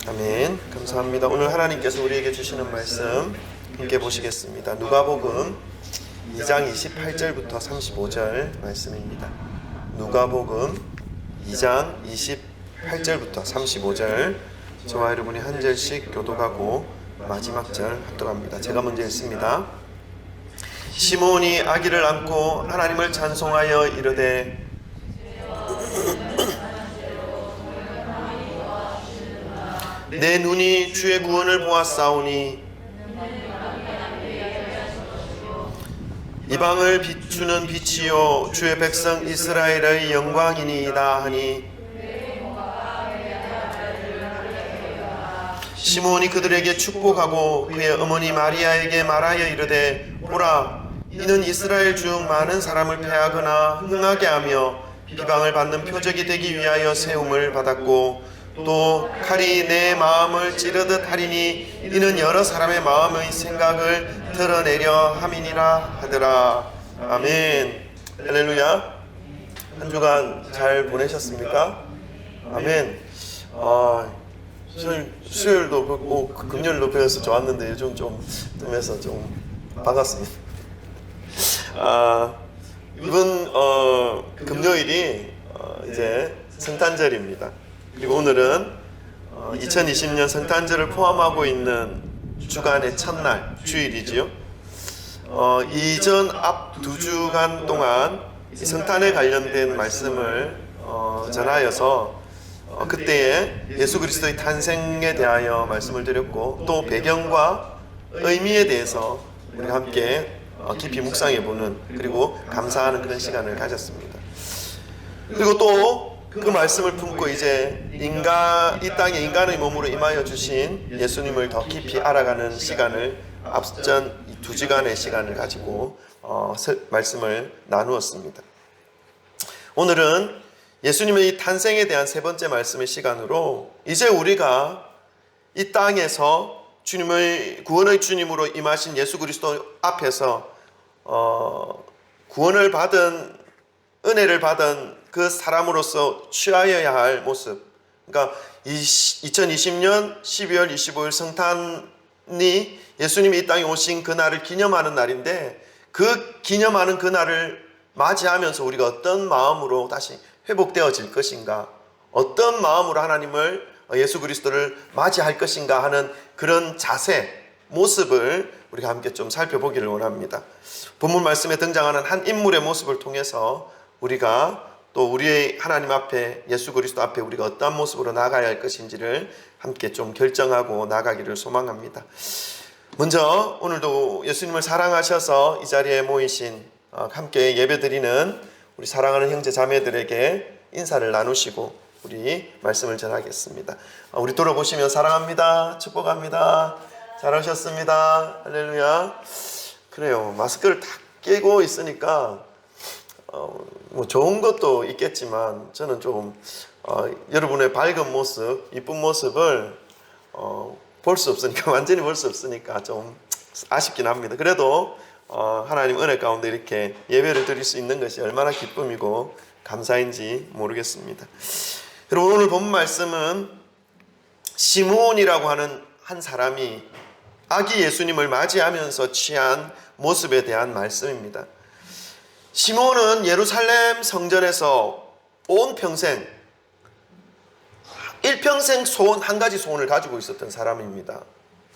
아멘. 감사합니다. 오늘 하나님께서 우리에게 주시는 말씀 함께 보시겠습니다. 누가복음 2장 28절부터 35절 말씀입니다. 누가복음 2장 28절부터 35절, 저와 여러분이 한 절씩 교독하고 마지막 절 합독합니다. 제가 먼저 읽습니다. 시몬이 아기를 안고 하나님을 찬송하여 이르되 내 눈이 주의 구원을 보았사오니 이방을 비추는 빛이요 주의 백성 이스라엘의 영광이니이다 하니, 시몬이 그들에게 축복하고 그의 어머니 마리아에게 말하여 이르되 보라, 이는 이스라엘 중 많은 사람을 패하거나 흥하게 하며 비방을 받는 표적이 되기 위하여 세움을 받았고, 또 칼이 내 마음을 찌르듯 하리니 이는 여러 사람의 마음의 생각을 드러내려 함이니라 하더라. 아멘. 할렐루야. 한 주간 잘 보내셨습니까? 아멘. 수요일도 뵙고 금요일도 뵈어서 좋았는데 요즘 좀 뜸해서 좀 반갑습니다. 이번 금요일이 이제 성탄절입니다. 그리고 오늘은 2020년 성탄절을 포함하고 있는 주간의 첫날, 주일이지요. 이전 앞 2주간 동안 성탄에 관련된 말씀을 전하여서 그때의 예수 그리스도의 탄생에 대하여 말씀을 드렸고, 또 배경과 의미에 대해서 우리가 함께 깊이 묵상해보는, 그리고 감사하는 그런 시간을 가졌습니다. 그리고 또 그 말씀을 품고 이제 이 땅에 인간의 몸으로 임하여 주신 예수님을 더 깊이 알아가는 시간을, 앞전 2주간의 시간을 가지고 말씀을 나누었습니다. 오늘은 예수님의 탄생에 대한 세 번째 말씀의 시간으로, 이제 우리가 이 땅에서 구원의 주님으로 임하신 예수 그리스도 앞에서 구원을 받은, 은혜를 받은 그 사람으로서 취하여야 할 모습, 그러니까 2020년 12월 25일 성탄이 예수님이 이 땅에 오신 그날을 기념하는 날인데, 그 기념하는 그날을 맞이하면서 우리가 어떤 마음으로 다시 회복되어질 것인가, 어떤 마음으로 하나님을, 예수 그리스도를 맞이할 것인가 하는 그런 자세, 모습을 우리가 함께 좀 살펴보기를 원합니다. 본문 말씀에 등장하는 한 인물의 모습을 통해서 우리가 또 우리의 하나님 앞에, 예수 그리스도 앞에 우리가 어떤 모습으로 나가야 할 것인지를 함께 좀 결정하고 나가기를 소망합니다. 먼저 오늘도 예수님을 사랑하셔서 이 자리에 모이신, 함께 예배드리는 우리 사랑하는 형제 자매들에게 인사를 나누시고 우리 말씀을 전하겠습니다. 우리 돌아보시면 사랑합니다, 축복합니다, 잘 오셨습니다, 할렐루야. 그래요, 마스크를 다 끼고 있으니까 뭐 좋은 것도 있겠지만 저는 조금 여러분의 밝은 모습, 이쁜 모습을 볼 수 없으니까, 완전히 볼 수 없으니까 좀 아쉽긴 합니다. 그래도 하나님 은혜 가운데 이렇게 예배를 드릴 수 있는 것이 얼마나 기쁨이고 감사인지 모르겠습니다. 그리고 오늘 본 말씀은 시므온이라고 하는 한 사람이 아기 예수님을 맞이하면서 취한 모습에 대한 말씀입니다. 시므온은 예루살렘 성전에서 온 평생, 일평생 소원, 한 가지 소원을 가지고 있었던 사람입니다.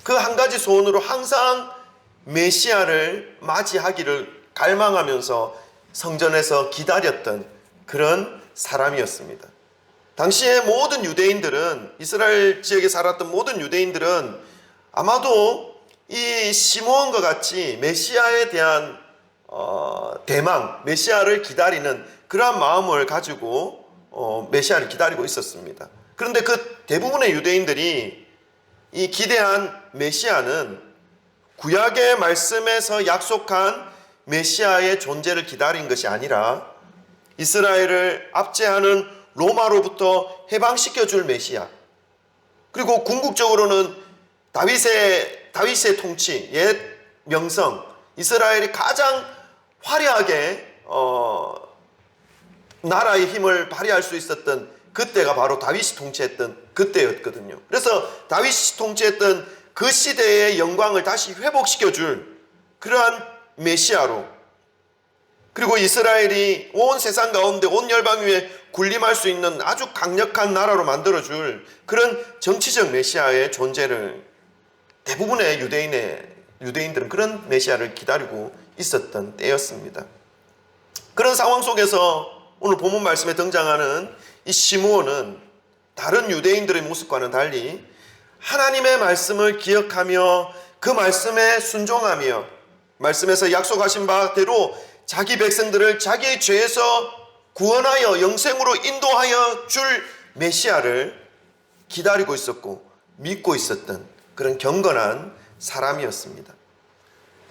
그 한 가지 소원으로 항상 메시아를 맞이하기를 갈망하면서 성전에서 기다렸던 그런 사람이었습니다. 당시에 모든 유대인들은, 이스라엘 지역에 살았던 모든 유대인들은 아마도 이 시므온과 같이 메시아에 대한 대망, 메시아를 기다리는 그러한 마음을 가지고 메시아를 기다리고 있었습니다. 그런데 그 대부분의 유대인들이 이 기대한 메시아는 구약의 말씀에서 약속한 메시아의 존재를 기다린 것이 아니라 이스라엘을 압제하는 로마로부터 해방시켜줄 메시아, 그리고 궁극적으로는 다윗의 통치, 옛 명성, 이스라엘이 가장 화려하게 나라의 힘을 발휘할 수 있었던 그때가 바로 다윗이 통치했던 그때였거든요. 그래서 다윗이 통치했던 그 시대의 영광을 다시 회복시켜줄 그러한 메시아로, 그리고 이스라엘이 온 세상 가운데 온 열방 위에 군림할 수 있는 아주 강력한 나라로 만들어줄 그런 정치적 메시아의 존재를 대부분의 유대인들은 그런 메시아를 기다리고 있었던 때였습니다. 그런 상황 속에서 오늘 본문 말씀에 등장하는 이 시므온은 다른 유대인들의 모습과는 달리 하나님의 말씀을 기억하며 그 말씀에 순종하며 말씀에서 약속하신 바대로 자기 백성들을 자기의 죄에서 구원하여 영생으로 인도하여 줄 메시아를 기다리고 있었고 믿고 있었던 그런 경건한 사람이었습니다.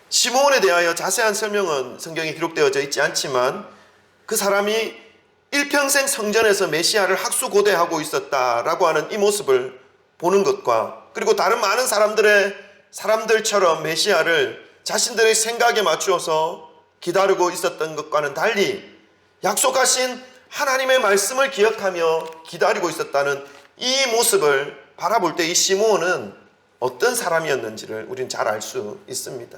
시므온에 대하여 자세한 설명은 성경에 기록되어져 있지 않지만 그 사람이 일평생 성전에서 메시아를 학수고대하고 있었다라고 하는 이 모습을 보는 것과, 그리고 다른 많은 사람들처럼 메시아를 자신들의 생각에 맞추어서 기다리고 있었던 것과는 달리 약속하신 하나님의 말씀을 기억하며 기다리고 있었다는 이 모습을 바라볼 때 이 시므온은 어떤 사람이었는지를 우리는 잘 알 수 있습니다.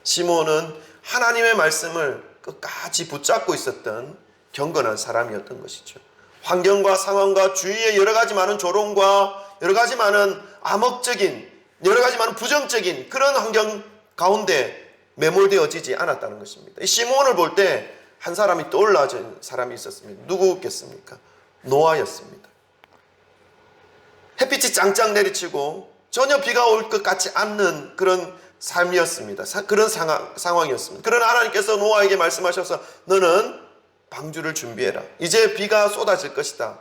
시므온은 하나님의 말씀을 끝까지 붙잡고 있었던 경건한 사람이었던 것이죠. 환경과 상황과 주위의 여러 가지 많은 조롱과 여러 가지 많은 암흑적인, 여러 가지 많은 부정적인 그런 환경 가운데 매몰되어지지 않았다는 것입니다. 이 시므온을 볼 때 한 사람이 떠올라진 사람이 있었습니다. 누구겠습니까? 노아였습니다. 햇빛이 짱짱 내리치고 전혀 비가 올 것 같지 않는 그런 삶이었습니다. 그런 상황이었습니다. 그러나 하나님께서 노아에게 말씀하셔서 너는 방주를 준비해라. 이제 비가 쏟아질 것이다.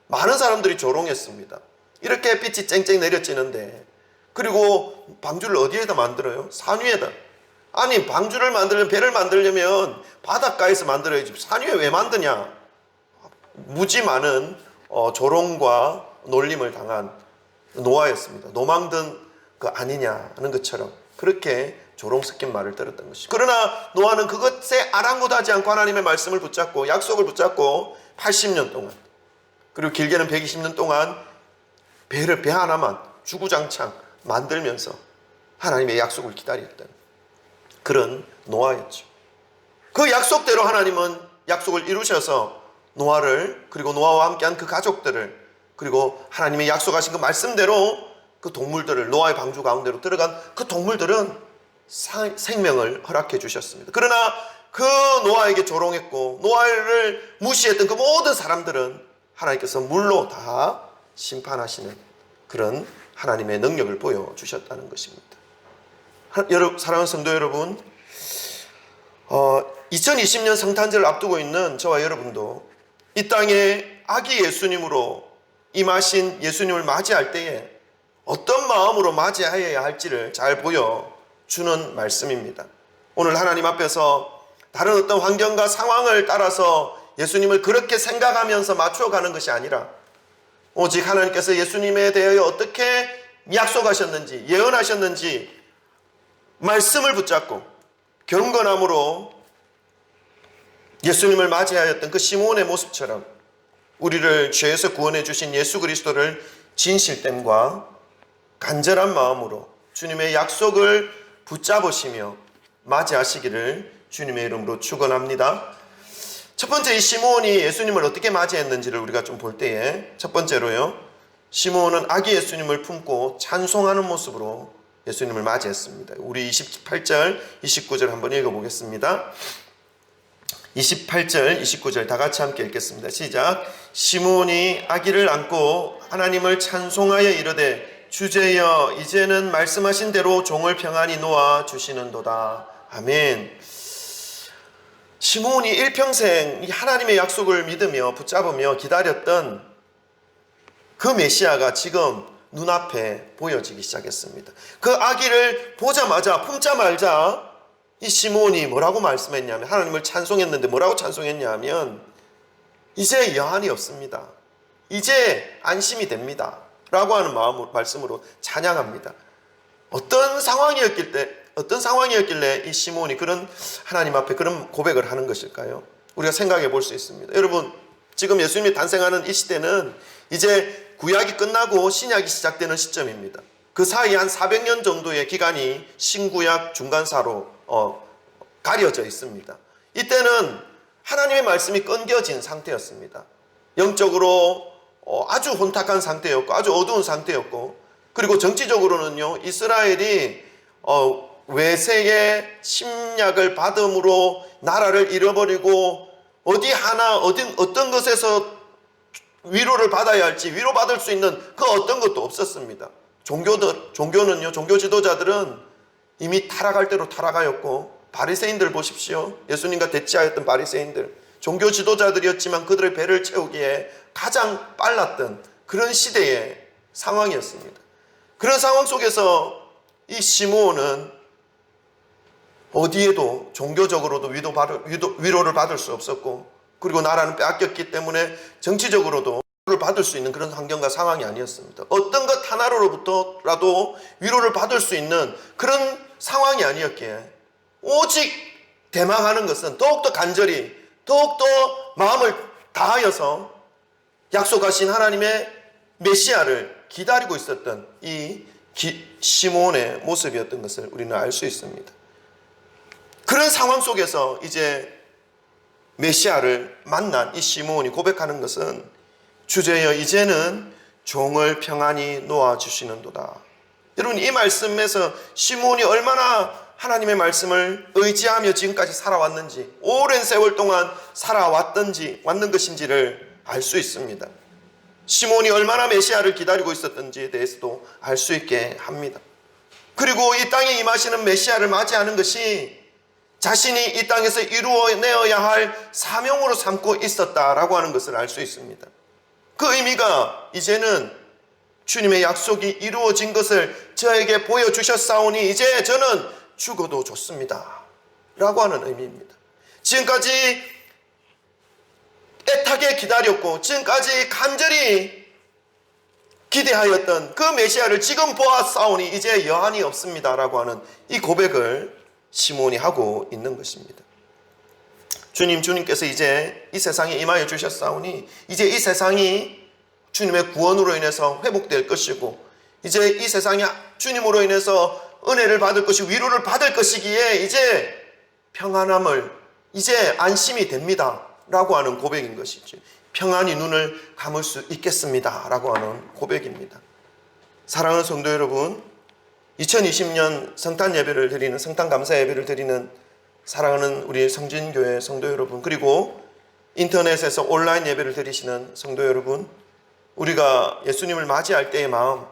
많은 사람들이 조롱했습니다. 이렇게 햇빛이 쨍쨍 내려지는데, 그리고 방주를 어디에다 만들어요? 산 위에다. 아니, 방주를 만들려면, 배를 만들려면 바닷가에서 만들어야지 산 위에 왜 만드냐? 무지 많은 조롱과 놀림을 당한 노아였습니다. 노망든 그 아니냐 하는 것처럼 그렇게 조롱 섞인 말을 들었던 것이죠. 그러나 노아는 그것에 아랑곳하지 않고 하나님의 말씀을 붙잡고 약속을 붙잡고 80년 동안, 그리고 길게는 120년 동안 배 하나만 주구장창 만들면서 하나님의 약속을 기다렸던 그런 노아였죠. 그 약속대로 하나님은 약속을 이루셔서 노아를, 그리고 노아와 함께한 그 가족들을, 그리고 하나님의 약속하신 그 말씀대로 그 동물들을, 노아의 방주 가운데로 들어간 그 동물들은 생명을 허락해 주셨습니다. 그러나 그 노아에게 조롱했고 노아를 무시했던 그 모든 사람들은 하나님께서 물로 다 심판하시는 그런 하나님의 능력을 보여주셨다는 것입니다. 사랑하는 성도 여러분, 2020년 성탄절을 앞두고 있는 저와 여러분도 이 땅에 아기 예수님으로 임하신 예수님을 맞이할 때에 어떤 마음으로 맞이해야 할지를 잘 보여주는 말씀입니다. 오늘 하나님 앞에서 다른 어떤 환경과 상황을 따라서 예수님을 그렇게 생각하면서 맞춰가는 것이 아니라 오직 하나님께서 예수님에 대하여 어떻게 약속하셨는지, 예언하셨는지 말씀을 붙잡고 경건함으로 예수님을 맞이하였던 그 시므온의 모습처럼 우리를 죄에서 구원해 주신 예수 그리스도를 진실됨과 간절한 마음으로 주님의 약속을 붙잡으시며 맞이하시기를 주님의 이름으로 축원합니다. 첫 번째, 이 시므온이 예수님을 어떻게 맞이했는지를 우리가 좀 볼 때에 첫 번째로요, 시므온은 아기 예수님을 품고 찬송하는 모습으로 예수님을 맞이했습니다. 우리 28절, 29절 한번 읽어보겠습니다. 28절, 29절 다 같이 함께 읽겠습니다. 시작. 시므온이 아기를 안고 하나님을 찬송하여 이르되 주제여 이제는 말씀하신 대로 종을 평안히 놓아 주시는도다. 아멘. 시므온이 일평생 이 하나님의 약속을 믿으며 붙잡으며 기다렸던 그 메시아가 지금 눈앞에 보여지기 시작했습니다. 그 아기를 보자마자, 품자마자 이 시므온이 뭐라고 말씀했냐면, 하나님을 찬송했는데 뭐라고 찬송했냐면 이제 여한이 없습니다. 이제 안심이 됩니다. 라고 하는 말씀으로 찬양합니다. 어떤 상황이었길래 이 시므온이 그런 하나님 앞에 그런 고백을 하는 것일까요? 우리가 생각해 볼 수 있습니다. 여러분, 지금 예수님이 탄생하는 이 시대는 이제 구약이 끝나고 신약이 시작되는 시점입니다. 그 사이 한 400년 정도의 기간이 신구약 중간사로 가려져 있습니다. 이때는 하나님의 말씀이 끊겨진 상태였습니다. 영적으로 아주 혼탁한 상태였고 아주 어두운 상태였고, 그리고 정치적으로는요, 이스라엘이 외세의 침략을 받음으로 나라를 잃어버리고 어떤 것에서 위로를 받아야 할지 위로받을 수 있는 그 어떤 것도 없었습니다. 종교는요, 종교 지도자들은 이미 타락할 대로 타락하였고, 바리새인들 보십시오. 예수님과 대치하였던 바리새인들, 종교 지도자들이었지만 그들의 배를 채우기에 가장 빨랐던 그런 시대의 상황이었습니다. 그런 상황 속에서 이 시므온은 어디에도 종교적으로도 위로를 받을 수 없었고, 그리고 나라는 빼앗겼기 때문에 정치적으로도 위로를 받을 수 있는 그런 환경과 상황이 아니었습니다. 어떤 것 하나로부터라도 위로를 받을 수 있는 그런 상황이 아니었기에 오직 대망하는 것은 더욱더 간절히, 더욱더 마음을 다하여서 약속하신 하나님의 메시아를 기다리고 있었던 이 시므온의 모습이었던 것을 우리는 알 수 있습니다. 그런 상황 속에서 이제 메시아를 만난 이 시므온이 고백하는 것은, 주제여 이제는 종을 평안히 놓아주시는도다. 여러분, 이 말씀에서 시므온이 얼마나 하나님의 말씀을 의지하며 지금까지 살아왔는지, 오랜 세월 동안 왔는 것인지를 알 수 있습니다. 시므온이 얼마나 메시아를 기다리고 있었던지에 대해서도 알 수 있게 합니다. 그리고 이 땅에 임하시는 메시아를 맞이하는 것이 자신이 이 땅에서 이루어내어야 할 사명으로 삼고 있었다라고 하는 것을 알 수 있습니다. 그 의미가 이제는 주님의 약속이 이루어진 것을 저에게 보여주셨사오니 이제 저는 죽어도 좋습니다 라고 하는 의미입니다. 지금까지 애타게 기다렸고 지금까지 간절히 기대하였던 그 메시아를 지금 보았사오니 이제 여한이 없습니다 라고 하는 이 고백을 시므온이 하고 있는 것입니다. 주님께서 이제 이 세상에 임하여 주셨사오니 이제 이 세상이 주님의 구원으로 인해서 회복될 것이고, 이제 이 세상이 주님으로 인해서 은혜를 받을 것이고 위로를 받을 것이기에 이제 평안함을, 이제 안심이 됩니다 라고 하는 고백인 것이죠. 평안히 눈을 감을 수 있겠습니다 라고 하는 고백입니다. 사랑하는 성도 여러분, 2020년 성탄 예배를 드리는, 성탄 감사 예배를 드리는 사랑하는 우리 성진교회 성도 여러분, 그리고 인터넷에서 온라인 예배를 드리시는 성도 여러분, 우리가 예수님을 맞이할 때의 마음,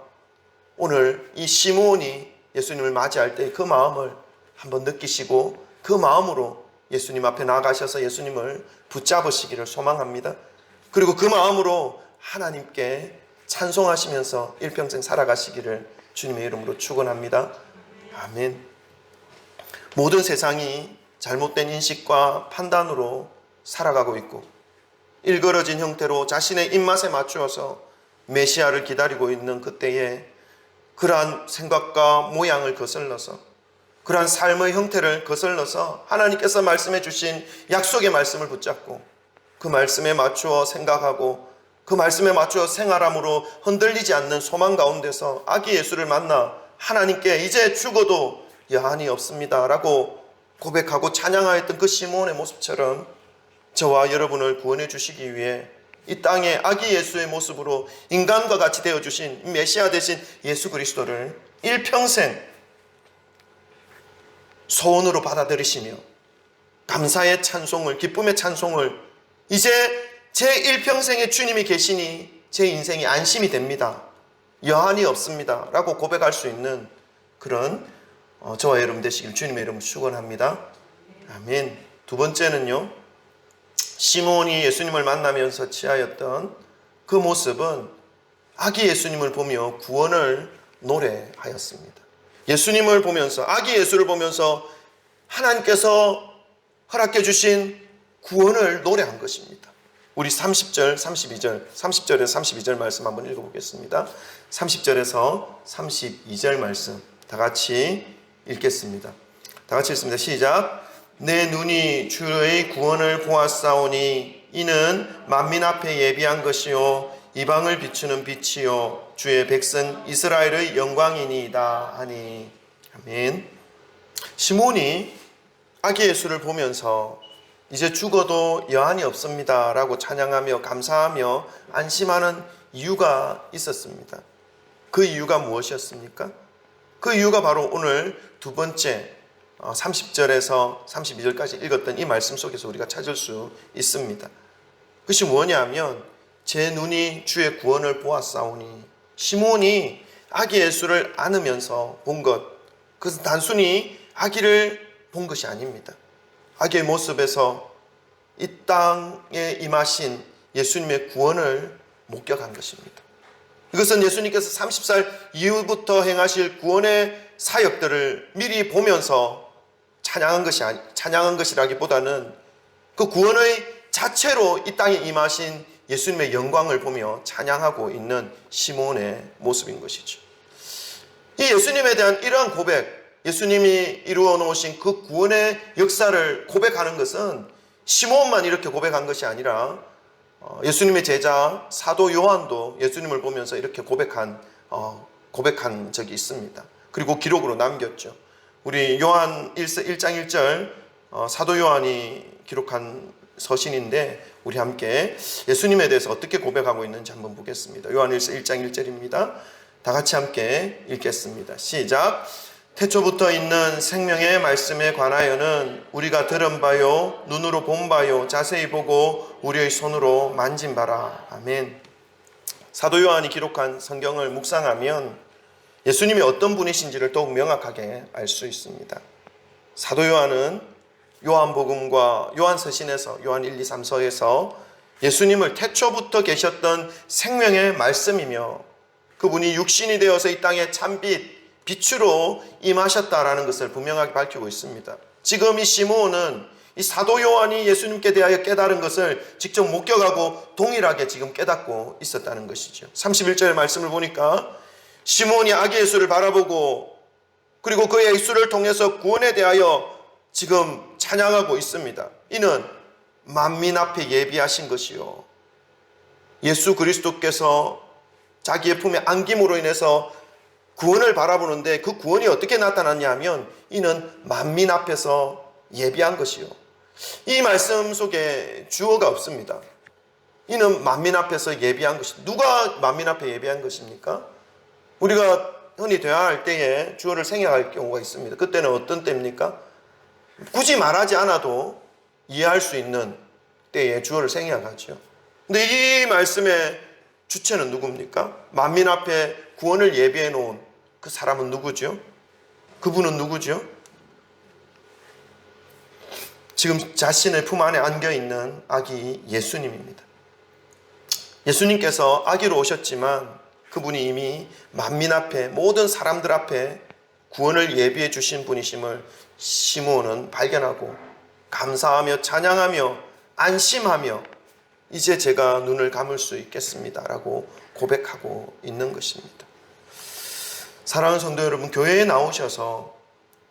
오늘 이 시므온이 예수님을 맞이할 때의 그 마음을 한번 느끼시고 그 마음으로 예수님 앞에 나아가셔서 예수님을 붙잡으시기를 소망합니다. 그리고 그 마음으로 하나님께 찬송하시면서 일평생 살아가시기를 주님의 이름으로 축원합니다. 아멘. 모든 세상이 잘못된 인식과 판단으로 살아가고 있고 일그러진 형태로 자신의 입맛에 맞추어서 메시아를 기다리고 있는 그때에 그러한 생각과 모양을 거슬러서, 그러한 삶의 형태를 거슬러서 하나님께서 말씀해 주신 약속의 말씀을 붙잡고 그 말씀에 맞추어 생각하고 그 말씀에 맞추어 생활함으로 흔들리지 않는 소망 가운데서 아기 예수를 만나 하나님께 이제 죽어도 여한이 없습니다 라고 고백하고 찬양하였던 그 시므온의 모습처럼 저와 여러분을 구원해 주시기 위해 이 땅에 아기 예수의 모습으로 인간과 같이 되어주신 메시아 되신 예수 그리스도를 일평생 소원으로 받아들이시며 감사의 찬송을, 기쁨의 찬송을, 이제 제 일평생에 주님이 계시니 제 인생이 안심이 됩니다, 여한이 없습니다 라고 고백할 수 있는 그런 저와 여러분 되시길 주님의 이름으로 축원합니다. 아멘. 두 번째는요, 시므온이 예수님을 만나면서 취하였던 그 모습은 아기 예수님을 보며 구원을 노래하였습니다. 예수님을 보면서, 아기 예수를 보면서 하나님께서 허락해 주신 구원을 노래한 것입니다. 우리 30절, 32절, 30절에서 32절 말씀 한번 읽어보겠습니다. 30절에서 32절 말씀 다 같이 읽겠습니다. 다 같이 읽습니다. 시작. 내 눈이 주의 구원을 보았사오니 이는 만민 앞에 예비한 것이요 이방을 비추는 빛이요 주의 백성 이스라엘의 영광이니이다 하니. 아멘. 시몬이 아기 예수를 보면서 이제 죽어도 여한이 없습니다 라고 찬양하며 감사하며 안심하는 이유가 있었습니다. 그 이유가 무엇이었습니까? 그 이유가 바로 오늘 두 번째 30절에서 32절까지 읽었던 이 말씀 속에서 우리가 찾을 수 있습니다. 그것이 뭐냐면 제 눈이 주의 구원을 보았사오니. 시몬이 아기 예수를 안으면서 본 것, 그것은 단순히 아기를 본 것이 아닙니다. 아기의 모습에서 이 땅에 임하신 예수님의 구원을 목격한 것입니다. 이것은 예수님께서 30살 이후부터 행하실 구원의 사역들을 미리 보면서 찬양한 것이라기보다는 그 구원의 자체로 이 땅에 임하신 예수님의 영광을 보며 찬양하고 있는 시몬의 모습인 것이죠. 이 예수님에 대한 이러한 고백, 예수님이 이루어 놓으신 그 구원의 역사를 고백하는 것은 시몬만 이렇게 고백한 것이 아니라 예수님의 제자 사도 요한도 예수님을 보면서 이렇게 고백한 적이 있습니다. 그리고 기록으로 남겼죠. 우리 요한 1장 1절 사도 요한이 기록한 서신인데 우리 함께 예수님에 대해서 어떻게 고백하고 있는지 한번 보겠습니다. 요한일서 1장 1절입니다. 다 같이 함께 읽겠습니다. 시작. 태초부터 있는 생명의 말씀에 관하여는 우리가 들은 바요 눈으로 본 바요 자세히 보고 우리의 손으로 만진 바라. 아멘. 사도 요한이 기록한 성경을 묵상하면 예수님이 어떤 분이신지를 더욱 명확하게 알 수 있습니다. 사도 요한은 요한복음과 요한서신에서 요한 1, 2, 3서에서 예수님을 태초부터 계셨던 생명의 말씀이며 그분이 육신이 되어서 이 땅에 참빛 빛으로 임하셨다라는 것을 분명하게 밝히고 있습니다. 지금 이 시므온은 이 사도 요한이 예수님께 대하여 깨달은 것을 직접 목격하고 동일하게 지금 깨닫고 있었다는 것이죠. 31절의 말씀을 보니까 시므온이 아기 예수를 바라보고 그리고 그 예수를 통해서 구원에 대하여 지금 찬양하고 있습니다. 이는 만민 앞에 예비하신 것이요 예수 그리스도께서 자기의 품에 안김으로 인해서 구원을 바라보는데 그 구원이 어떻게 나타났냐 하면 이는 만민 앞에서 예비한 것이요. 이 말씀 속에 주어가 없습니다. 이는 만민 앞에서 예비한 것이. 누가 만민 앞에 예비한 것입니까? 우리가 흔히 대화할 때에 주어를 생략할 경우가 있습니다. 그때는 어떤 때입니까? 굳이 말하지 않아도 이해할 수 있는 때에 주어를 생략하죠. 근데 이 말씀의 주체는 누굽니까? 만민 앞에 구원을 예비해 놓은 그 사람은 누구죠? 그분은 누구죠? 지금 자신의 품 안에 안겨 있는 아기 예수님입니다. 예수님께서 아기로 오셨지만 그분이 이미 만민 앞에 모든 사람들 앞에 구원을 예비해 주신 분이심을 시므온은 발견하고 감사하며 찬양하며 안심하며 이제 제가 눈을 감을 수 있겠습니다라고 고백하고 있는 것입니다. 사랑하는 성도 여러분, 교회에 나오셔서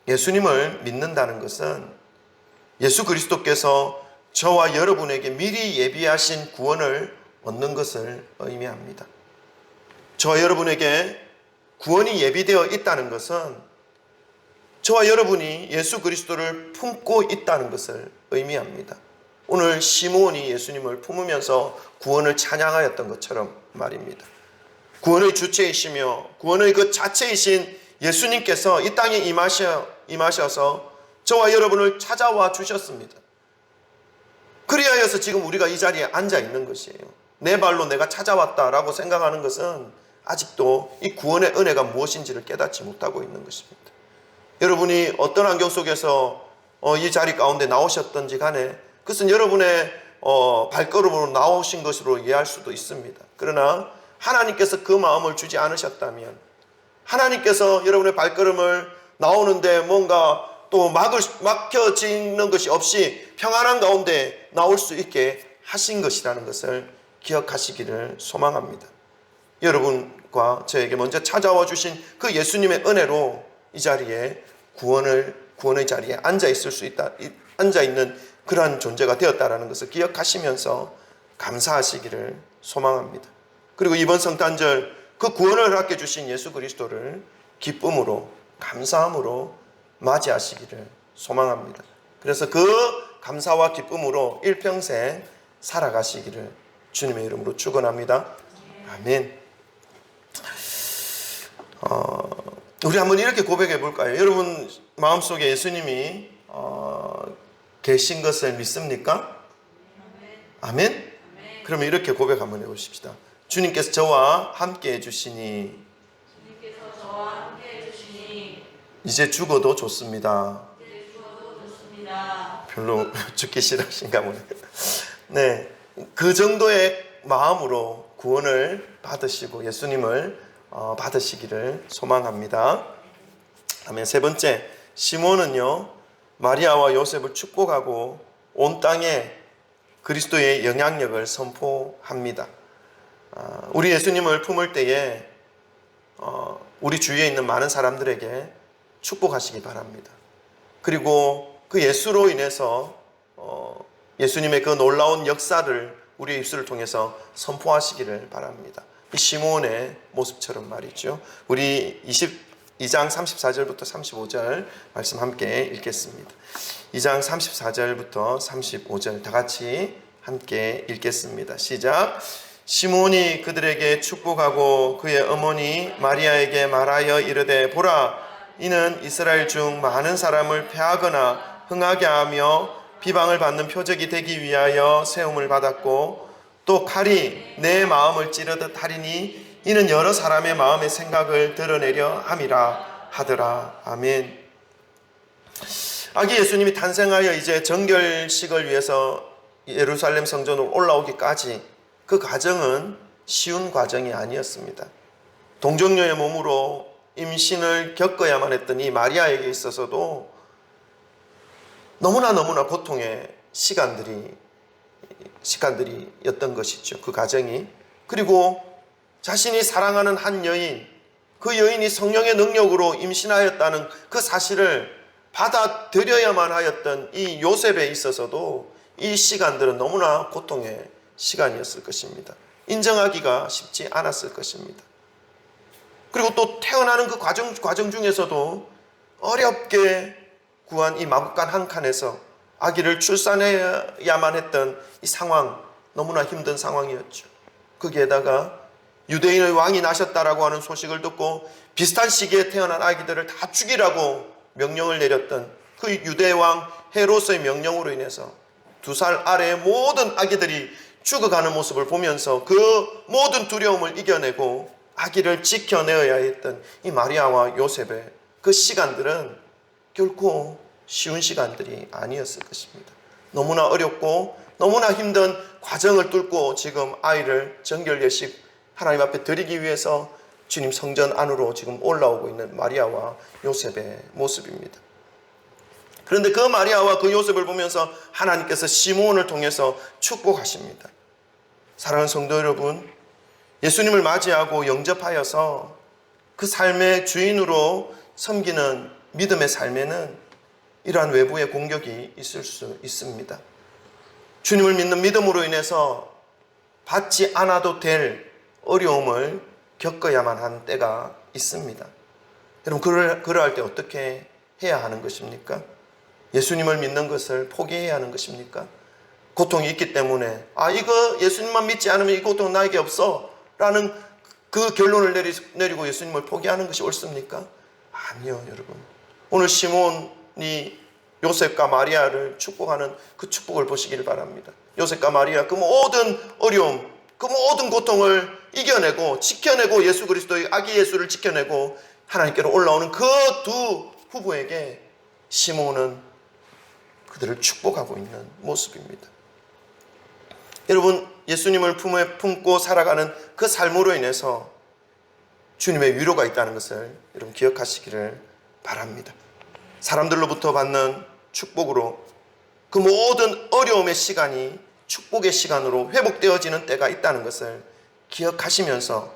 예수님을 믿는다는 것은 예수 그리스도께서 저와 여러분에게 미리 예비하신 구원을 얻는 것을 의미합니다. 저와 여러분에게 구원이 예비되어 있다는 것은 저와 여러분이 예수 그리스도를 품고 있다는 것을 의미합니다. 오늘 시므온이 예수님을 품으면서 구원을 찬양하였던 것처럼 말입니다. 구원의 주체이시며 구원의 그 자체이신 예수님께서 이 땅에 임하셔서 저와 여러분을 찾아와 주셨습니다. 그리하여서 지금 우리가 이 자리에 앉아 있는 것이에요. 내 발로 내가 찾아왔다라고 생각하는 것은 아직도 이 구원의 은혜가 무엇인지를 깨닫지 못하고 있는 것입니다. 여러분이 어떤 환경 속에서 이 자리 가운데 나오셨던지 간에 그것은 여러분의 발걸음으로 나오신 것으로 이해할 수도 있습니다. 그러나 하나님께서 그 마음을 주지 않으셨다면 하나님께서 여러분의 발걸음을 나오는데 뭔가 또 막혀지는 것이 없이 평안한 가운데 나올 수 있게 하신 것이라는 것을 기억하시기를 소망합니다. 여러분과 저에게 먼저 찾아와 주신 그 예수님의 은혜로 이 자리에 구원의 자리에 앉아 있는 그러한 존재가 되었다라는 것을 기억하시면서 감사하시기를 소망합니다. 그리고 이번 성탄절 그 구원을 허락해 주신 예수 그리스도를 기쁨으로 감사함으로 맞이하시기를 소망합니다. 그래서 그 감사와 기쁨으로 일평생 살아가시기를 주님의 이름으로 축원합니다. 아멘. 우리 한번 이렇게 고백해 볼까요? 여러분 마음속에 예수님이 계신 것을 믿습니까? 아멘. 그러면 이렇게 고백 한번 해보십시다. 주님께서 저와 함께 해주시니 이제 죽어도 좋습니다. 별로 죽기 싫으신가 보네. 네, 그 정도의 마음으로 구원을 받으시고 예수님을 받으시기를 소망합니다. 다음에 세 번째, 시몬은요 마리아와 요셉을 축복하고 온 땅에 그리스도의 영향력을 선포합니다. 우리 예수님을 품을 때에 우리 주위에 있는 많은 사람들에게 축복하시기 바랍니다. 그리고 그 예수로 인해서 예수님의 그 놀라운 역사를 우리의 입술을 통해서 선포하시기를 바랍니다. 이 시몬의 모습처럼 말이죠. 우리 22장 34절부터 35절 말씀 함께 읽겠습니다. 2장 34절부터 35절 다 같이 함께 읽겠습니다. 시작. 시몬이 그들에게 축복하고 그의 어머니 마리아에게 말하여 이르되 보라 이는 이스라엘 중 많은 사람을 패하거나 흥하게 하며 비방을 받는 표적이 되기 위하여 세움을 받았고 또 칼이 내 마음을 찌르듯 하리니 이는 여러 사람의 마음의 생각을 드러내려 함이라 하더라. 아멘. 아기 예수님이 탄생하여 이제 정결식을 위해서 예루살렘 성전으로 올라오기까지 그 과정은 쉬운 과정이 아니었습니다. 동정녀의 몸으로 임신을 겪어야만 했던 이 마리아에게 있어서도 너무나 고통의 시간들이었던 것이죠. 그 과정이. 그리고 자신이 사랑하는 한 여인, 그 여인이 성령의 능력으로 임신하였다는 그 사실을 받아들여야만 하였던 이 요셉에 있어서도 이 시간들은 너무나 고통의 시간이었을 것입니다. 인정하기가 쉽지 않았을 것입니다. 그리고 또 태어나는 그 과정 중에서도 어렵게 구한 이 마구간 한 칸에서 아기를 출산해야만 했던 이 상황, 너무나 힘든 상황이었죠. 거기에다가 유대인의 왕이 나셨다라고 하는 소식을 듣고 비슷한 시기에 태어난 아기들을 다 죽이라고 명령을 내렸던 그 유대왕 헤롯의 명령으로 인해서 2살 아래의 모든 아기들이 죽어가는 모습을 보면서 그 모든 두려움을 이겨내고 아기를 지켜내어야 했던 이 마리아와 요셉의 그 시간들은 결코 쉬운 시간들이 아니었을 것입니다. 너무나 어렵고 너무나 힘든 과정을 뚫고 지금 아이를 정결예식 하나님 앞에 드리기 위해서 주님 성전 안으로 지금 올라오고 있는 마리아와 요셉의 모습입니다. 그런데 그 마리아와 그 요셉을 보면서 하나님께서 시몬을 통해서 축복하십니다. 사랑하는 성도 여러분, 예수님을 맞이하고 영접하여서 그 삶의 주인으로 섬기는 믿음의 삶에는 이러한 외부의 공격이 있을 수 있습니다. 주님을 믿는 믿음으로 인해서 받지 않아도 될 어려움을 겪어야만 한 때가 있습니다. 여러분, 그러할 때 어떻게 해야 하는 것입니까? 예수님을 믿는 것을 포기해야 하는 것입니까? 고통이 있기 때문에 이거 예수님만 믿지 않으면 이 고통은 나에게 없어 라는 그 결론을 내리고 예수님을 포기하는 것이 옳습니까? 아니요, 여러분. 오늘 시몬이 요셉과 마리아를 축복하는 그 축복을 보시기를 바랍니다. 요셉과 마리아 그 모든 어려움, 그 모든 고통을 이겨내고 지켜내고 예수 그리스도의 아기 예수를 지켜내고 하나님께로 올라오는 그 두 후보에게 시몬은 그들을 축복하고 있는 모습입니다. 여러분, 예수님을 품에 품고 살아가는 그 삶으로 인해서 주님의 위로가 있다는 것을 여러분 기억하시기를 바랍니다. 사람들로부터 받는 축복으로 그 모든 어려움의 시간이 축복의 시간으로 회복되어지는 때가 있다는 것을 기억하시면서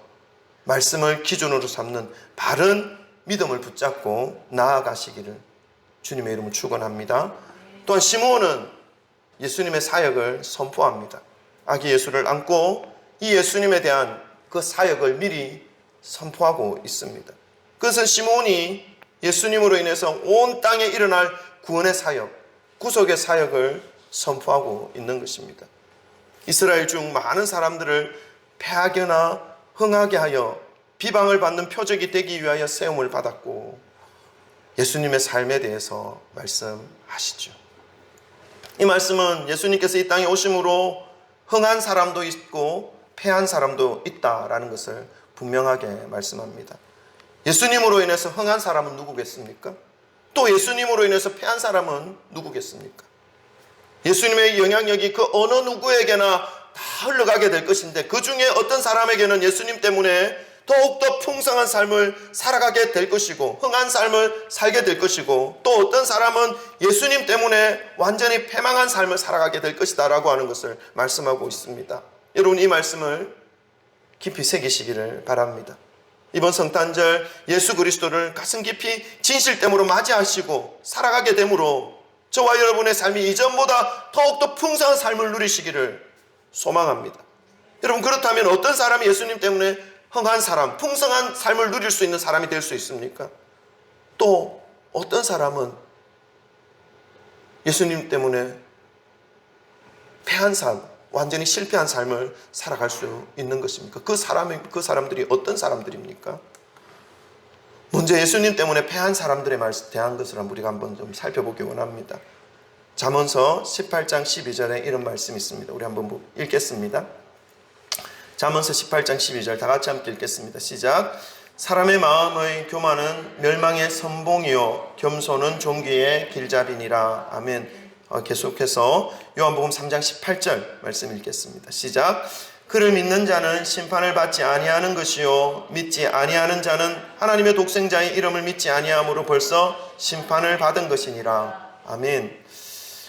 말씀을 기준으로 삼는 바른 믿음을 붙잡고 나아가시기를 주님의 이름으로 축원합니다. 또한 시몬은 예수님의 사역을 선포합니다. 아기 예수를 안고 이 예수님에 대한 그 사역을 미리 선포하고 있습니다. 그것은 시몬이 예수님으로 인해서 온 땅에 일어날 구원의 사역, 구속의 사역을 선포하고 있는 것입니다. 이스라엘 중 많은 사람들을 패하거나 흥하게 하여 비방을 받는 표적이 되기 위하여 세움을 받았고 예수님의 삶에 대해서 말씀하시죠. 이 말씀은 예수님께서 이 땅에 오심으로 흥한 사람도 있고 패한 사람도 있다라는 것을 분명하게 말씀합니다. 예수님으로 인해서 흥한 사람은 누구겠습니까? 또 예수님으로 인해서 패한 사람은 누구겠습니까? 예수님의 영향력이 그 어느 누구에게나 다 흘러가게 될 것인데 그 중에 어떤 사람에게는 예수님 때문에 더욱더 풍성한 삶을 살아가게 될 것이고 흥한 삶을 살게 될 것이고 또 어떤 사람은 예수님 때문에 완전히 패망한 삶을 살아가게 될 것이다 라고 하는 것을 말씀하고 있습니다. 여러분 이 말씀을 깊이 새기시기를 바랍니다. 이번 성탄절 예수 그리스도를 가슴 깊이 진실됨으로 맞이하시고 살아가게 되므로 저와 여러분의 삶이 이전보다 더욱더 풍성한 삶을 누리시기를 소망합니다. 여러분 그렇다면 어떤 사람이 예수님 때문에 흥한 사람, 풍성한 삶을 누릴 수 있는 사람이 될 수 있습니까? 또 어떤 사람은 예수님 때문에 패한 삶, 완전히 실패한 삶을 살아갈 수 있는 것입니까? 그 사람들이 어떤 사람들입니까? 먼저 예수님 때문에 패한 사람들에 대한 것을 우리가 한번 좀 살펴보기 원합니다. 잠언서 18장 12절에 이런 말씀이 있습니다. 우리 한번 읽겠습니다. 잠언서 18장 12절 다 같이 함께 읽겠습니다. 시작. 사람의 마음의 교만은 멸망의 선봉이요 겸손은 존귀의 길잡이니라. 아멘. 계속해서 요한복음 3장 18절 말씀 읽겠습니다. 시작. 그를 믿는 자는 심판을 받지 아니하는 것이요 믿지 아니하는 자는 하나님의 독생자의 이름을 믿지 아니함으로 벌써 심판을 받은 것이니라. 아멘.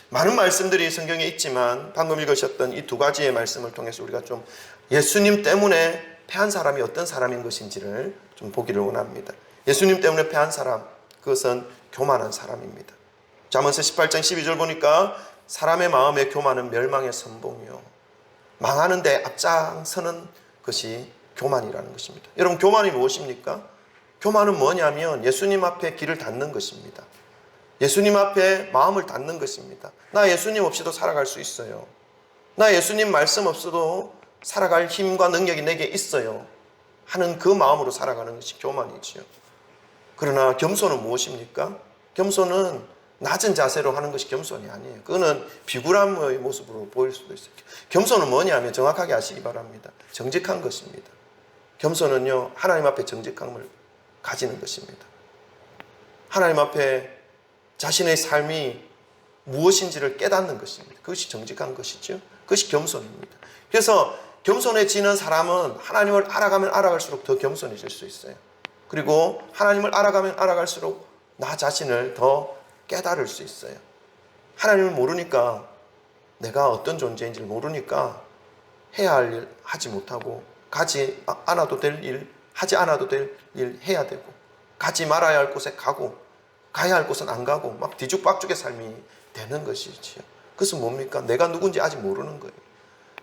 많은 말씀들이 성경에 있지만 방금 읽으셨던 이 두 가지의 말씀을 통해서 우리가 좀 예수님 때문에 패한 사람이 어떤 사람인 것인지를 좀 보기를 원합니다. 예수님 때문에 패한 사람, 그것은 교만한 사람입니다. 잠언서 18장 12절 보니까 사람의 마음의 교만은 멸망의 선봉이요 망하는 데 앞장서는 것이 교만이라는 것입니다. 여러분 교만이 무엇입니까? 교만은 뭐냐면 예수님 앞에 길을 닫는 것입니다. 예수님 앞에 마음을 닫는 것입니다. 나 예수님 없이도 살아갈 수 있어요. 나 예수님 말씀 없어도 살아갈 힘과 능력이 내게 있어요 하는 그 마음으로 살아가는 것이 교만이지요. 그러나 겸손은 무엇입니까? 겸손은 낮은 자세로 하는 것이 겸손이 아니에요. 그거는 비굴함의 모습으로 보일 수도 있어요. 겸손은 뭐냐면 정확하게 아시기 바랍니다. 정직한 것입니다. 겸손은요 하나님 앞에 정직함을 가지는 것입니다. 하나님 앞에 자신의 삶이 무엇인지를 깨닫는 것입니다. 그것이 정직한 것이죠. 그것이 겸손입니다. 그래서 겸손해지는 사람은 하나님을 알아가면 알아갈수록 더 겸손해질 수 있어요. 그리고 하나님을 알아가면 알아갈수록 나 자신을 더 깨달을 수 있어요. 하나님을 모르니까 내가 어떤 존재인지를 모르니까 해야 할 일 하지 못하고 가지 않아도 될 일 하지 않아도 될 일 해야 되고 가지 말아야 할 곳에 가고 가야 할 곳은 안 가고 막 뒤죽박죽의 삶이 되는 것이지요. 그것은 뭡니까? 내가 누군지 아직 모르는 거예요.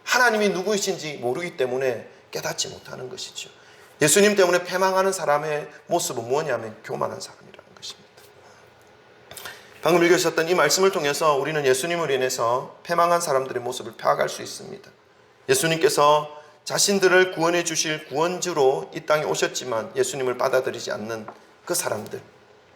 하나님이 누구이신지 모르기 때문에 깨닫지 못하는 것이죠. 예수님 때문에 패망하는 사람의 모습은 뭐냐면 교만한 사람이라는 것입니다. 방금 읽으셨던 이 말씀을 통해서 우리는 예수님을 인해서 패망한 사람들의 모습을 파악할 수 있습니다. 예수님께서 자신들을 구원해 주실 구원주로 이 땅에 오셨지만 예수님을 받아들이지 않는 그 사람들,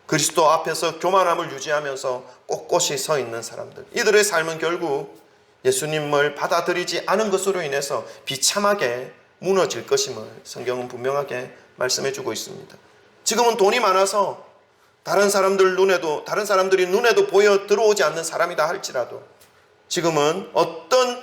그리스도 앞에서 교만함을 유지하면서 꼿꼿이 서 있는 사람들, 이들의 삶은 결국 예수님을 받아들이지 않은 것으로 인해서 비참하게 무너질 것임을 성경은 분명하게 말씀해 주고 있습니다. 지금은 돈이 많아서 다른 사람들이 눈에도 보여 들어오지 않는 사람이다 할지라도 지금은 어떤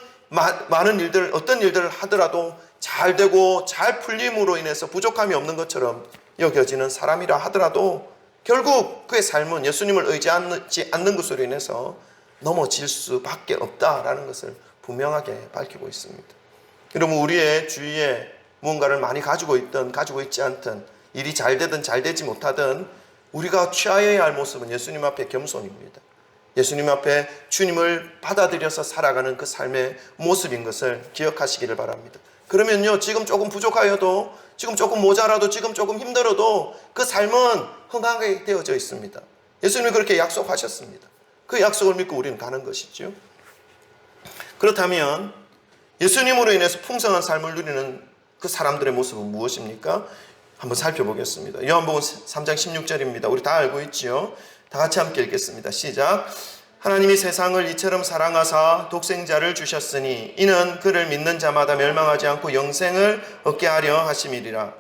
일들을 하더라도 잘 되고 잘 풀림으로 인해서 부족함이 없는 것처럼 여겨지는 사람이라 하더라도 결국 그의 삶은 예수님을 의지하지 않는 것으로 인해서 넘어질 수밖에 없다라는 것을 분명하게 밝히고 있습니다. 여러분 우리의 주위에 무언가를 많이 가지고 있든 가지고 있지 않든 일이 잘 되든 잘 되지 못하든 우리가 취하여야 할 모습은 예수님 앞에 겸손입니다. 예수님 앞에 주님을 받아들여서 살아가는 그 삶의 모습인 것을 기억하시기를 바랍니다. 그러면요, 지금 조금 부족하여도, 지금 조금 모자라도, 지금 조금 힘들어도 그 삶은 흥하게 되어져 있습니다. 예수님이 그렇게 약속하셨습니다. 그 약속을 믿고 우리는 가는 것이죠. 그렇다면 예수님으로 인해서 풍성한 삶을 누리는 그 사람들의 모습은 무엇입니까? 한번 살펴보겠습니다. 요한복음 3장 16절입니다. 우리 다 알고 있지요? 다 같이 함께 읽겠습니다. 시작. 하나님이 세상을 이처럼 사랑하사 독생자를 주셨으니 이는 그를 믿는 자마다 멸망하지 않고 영생을 얻게 하려 하심이리라.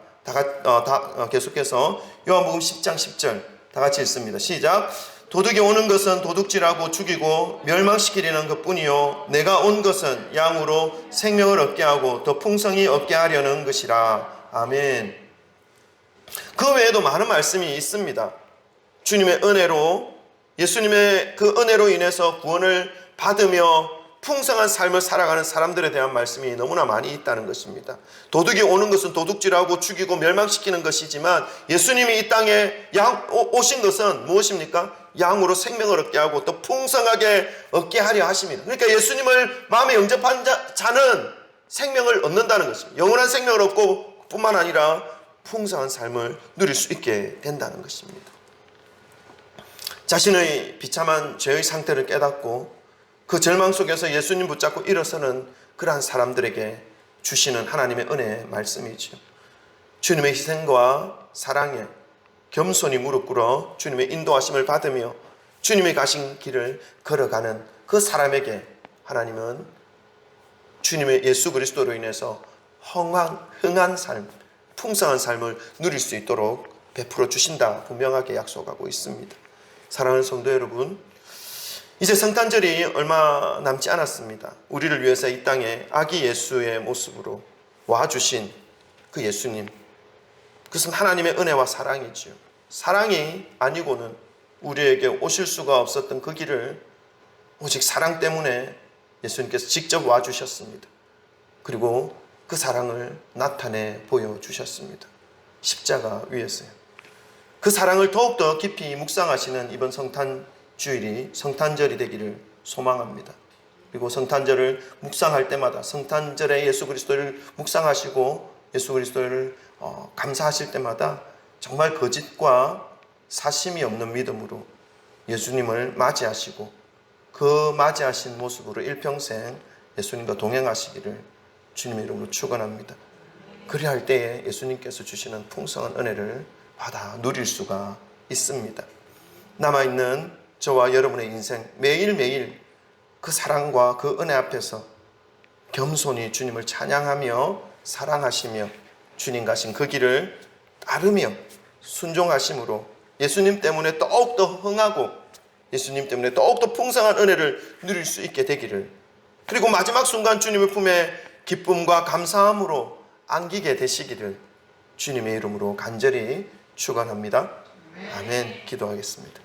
계속해서 요한복음 10장 10절 다 같이 읽습니다. 시작. 도둑이 오는 것은 도둑질하고 죽이고 멸망시키려는 것뿐이요 내가 온 것은 양으로 생명을 얻게 하고 더 풍성히 얻게 하려는 것이라. 아멘. 그 외에도 많은 말씀이 있습니다. 주님의 은혜로, 예수님의 그 은혜로 인해서 구원을 받으며 풍성한 삶을 살아가는 사람들에 대한 말씀이 너무나 많이 있다는 것입니다. 도둑이 오는 것은 도둑질하고 죽이고 멸망시키는 것이지만 예수님이 이 땅에 오신 것은 무엇입니까? 양으로 생명을 얻게 하고 또 풍성하게 얻게 하려 하십니다. 그러니까 예수님을 마음에 영접한 자는 생명을 얻는다는 것입니다. 영원한 생명을 얻고 뿐만 아니라 풍성한 삶을 누릴 수 있게 된다는 것입니다. 자신의 비참한 죄의 상태를 깨닫고 그 절망 속에서 예수님 붙잡고 일어서는 그러한 사람들에게 주시는 하나님의 은혜의 말씀이죠. 주님의 희생과 사랑에 겸손히 무릎 꿇어 주님의 인도하심을 받으며 주님의 가신 길을 걸어가는 그 사람에게 하나님은 주님의 예수 그리스도로 인해서 흥한 삶, 풍성한 삶을 누릴 수 있도록 베풀어 주신다 분명하게 약속하고 있습니다. 사랑하는 성도 여러분, 이제 성탄절이 얼마 남지 않았습니다. 우리를 위해서 이 땅에 아기 예수의 모습으로 와주신 그 예수님, 그것은 하나님의 은혜와 사랑이지요. 사랑이 아니고는 우리에게 오실 수가 없었던 그 길을 오직 사랑 때문에 예수님께서 직접 와주셨습니다. 그리고 그 사랑을 나타내 보여주셨습니다. 십자가 위에서요. 그 사랑을 더욱더 깊이 묵상하시는 이번 성탄주일이 성탄절이 되기를 소망합니다. 그리고 성탄절을 묵상할 때마다 성탄절에 예수 그리스도를 묵상하시고 예수 그리스도를 감사하실 때마다 정말 거짓과 사심이 없는 믿음으로 예수님을 맞이하시고 그 맞이하신 모습으로 일평생 예수님과 동행하시기를 주님의 이름으로 축원합니다. 그리할 때에 예수님께서 주시는 풍성한 은혜를 받아 누릴 수가 있습니다. 남아있는 저와 여러분의 인생 매일매일 그 사랑과 그 은혜 앞에서 겸손히 주님을 찬양하며 사랑하시며 주님 가신 그 길을 따르며 순종하심으로 예수님 때문에 더욱더 흥하고 예수님 때문에 더욱더 풍성한 은혜를 누릴 수 있게 되기를, 그리고 마지막 순간 주님의 품에 기쁨과 감사함으로 안기게 되시기를 주님의 이름으로 간절히 축원합니다. 아멘. 기도하겠습니다.